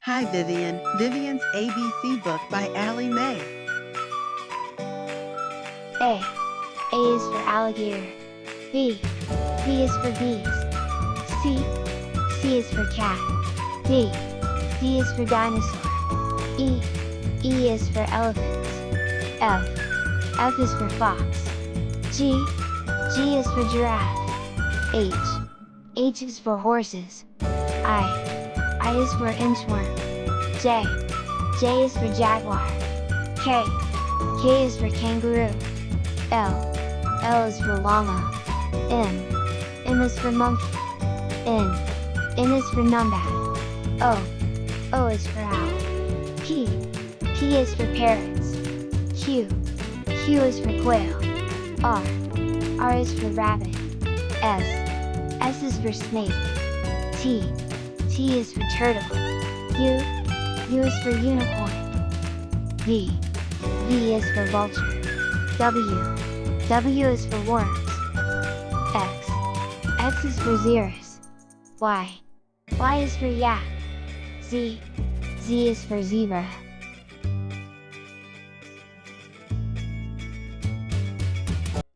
Hi Vivian, Vivian's ABC book by Allie Mae. A. A is for alligator. B. B is for bees. C. C is for cat. D. D is for dinosaur. E. E is for elephants. F. F is for fox. G. G is for giraffe. H. H is for horses. I is for inchworm. J. J is for jaguar. K. K is for kangaroo. L. L is for llama. M. M is for monkey. N. N is for numbat. O. O is for owl. P. P is for parrots. Q. Q is for quail. R. R is for rabbit. S. S is for snake. T. T is for turtle. U. U is for unicorn. V. V is for vulture. W. W is for worms. X. X is for xerus. Y. Y is for yak. Z. Z is for zebra.